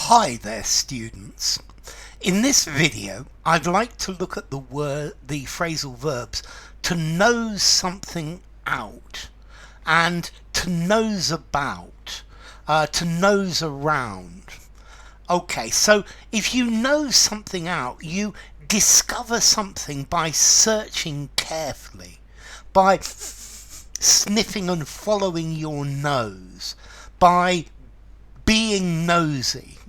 Hi there, students. In this video I'd like to look at the phrasal verbs to nose something out and to nose about, to nose around. Okay, so if you nose something out, you discover something by searching carefully, by sniffing and following your nose, by being nosy.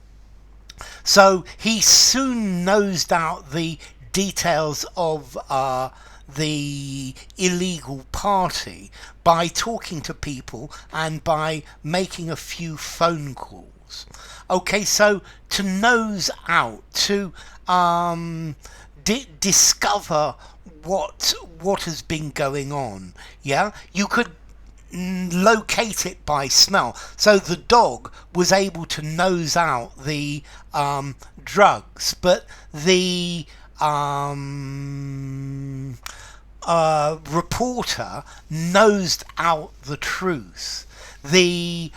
So he soon nosed out the details of the illegal party by talking to people and by making a few phone calls. Okay, so to nose out, to discover what has been going on. Yeah, you could locate it by smell. So the dog was able to nose out the drugs, but the reporter nosed out the truth. The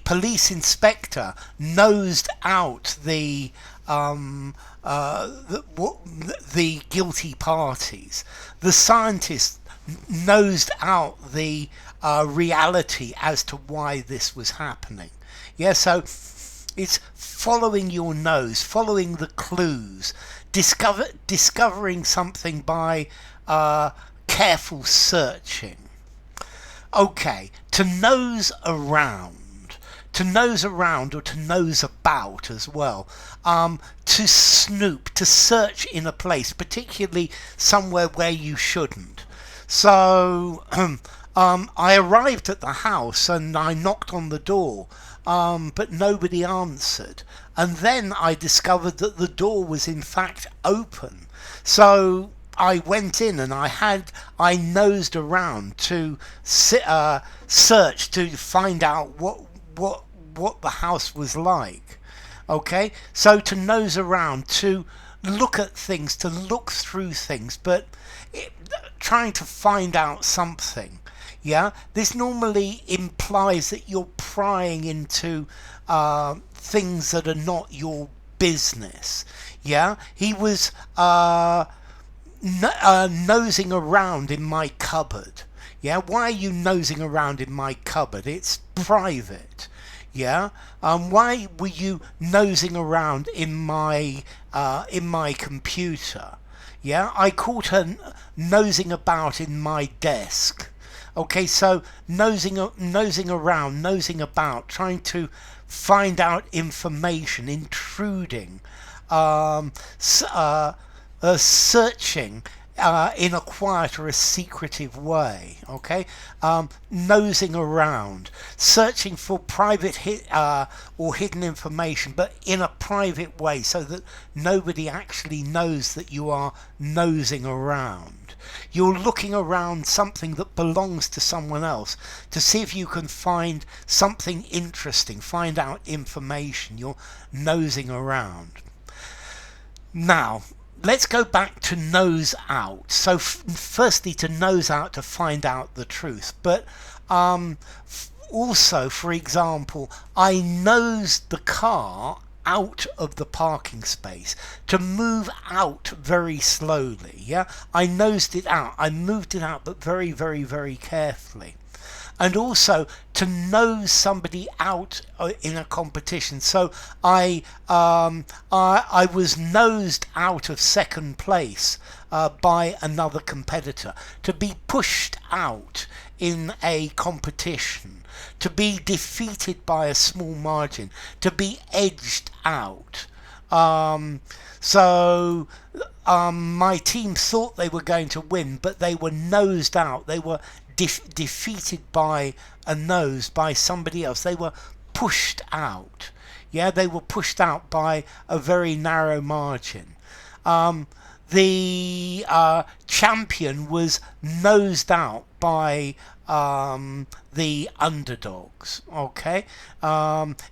police inspector nosed out the guilty parties. The scientist nosed out the reality as to why this was happening. Yeah, so it's following your nose, following the clues, discovering something by careful searching. Okay, to nose around. To nose around, or to nose about as well. To snoop, to search in a place, particularly somewhere where you shouldn't. So I arrived at the house and I knocked on the door, but nobody answered. And then I discovered that the door was in fact open. So I went in and I nosed around to search to find out what the house was like. Okay, so to nose around, to look at things, to look through things, but trying to find out something. Yeah, this normally implies that you're prying into things that are not your business. Yeah, he was nosing around in my cupboard. Yeah, why are you nosing around in my cupboard? It's private. Yeah, why were you nosing around in my computer? Yeah, I caught her nosing about in my desk. Okay, so nosing around, nosing about, trying to find out information, intruding, searching in a quiet or a secretive way. Okay, nosing around, searching for private or hidden information, but in a private way, so that nobody actually knows that you are nosing around. You're looking around something that belongs to someone else to see if you can find something interesting, find out information. You're nosing around. Now, let's go back to nose out. So firstly, to nose out, to find out the truth. But also, for example, I nosed the car out of the parking space, to move out very slowly. Yeah, I nosed it out. I moved it out, but very, very, very carefully. And also to nose somebody out in a competition. So I was nosed out of second place by another competitor. To be pushed out in a competition, to be defeated by a small margin, to be edged out. So my team thought they were going to win, but they were nosed out. They were defeated by a nose, by somebody else. They were pushed out. Yeah, they were pushed out by a very narrow margin. The champion was nosed out by the underdogs. Okay,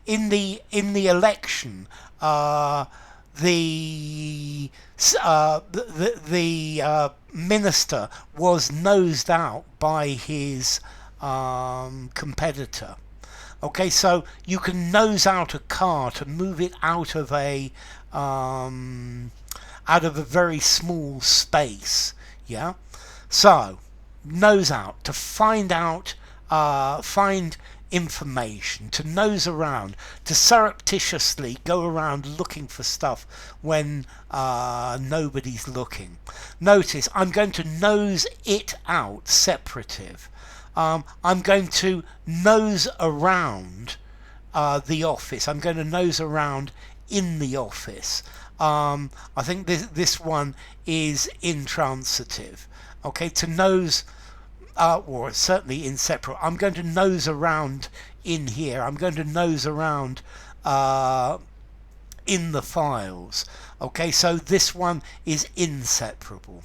in the election, the minister was nosed out by his competitor. Okay, so you can nose out a car to move it out of a very small space. Yeah, so nose out to find find information, to nose around, to surreptitiously go around looking for stuff when nobody's looking. Notice I'm going to nose it out, separative. I'm going to nose around the office. I'm going to nose around in the office. I think this one is intransitive. Okay, to nose, or certainly inseparable. I'm going to nose around in here. I'm going to nose around in the files. Okay, so this one is inseparable.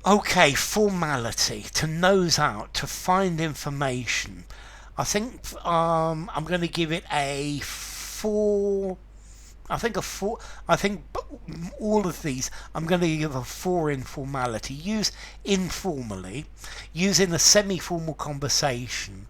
Okay, formality, to nose out, to find information. I think I'm going to give it a 4. I think all of these I'm going to give a 4 in formality. Use informally, use in a semi-formal conversation.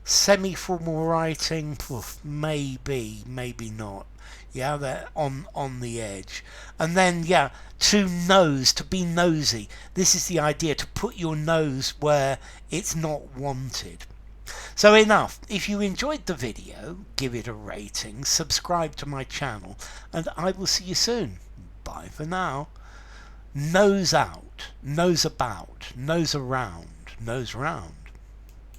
Semi-formal writing, maybe not. Yeah, they're on the edge. And then, yeah, to nose, to be nosy. This is the idea, to put your nose where it's not wanted. So enough. If you enjoyed the video, give it a rating, subscribe to my channel, and I will see you soon. Bye for now. Nose out, nose about, nose around, nose round.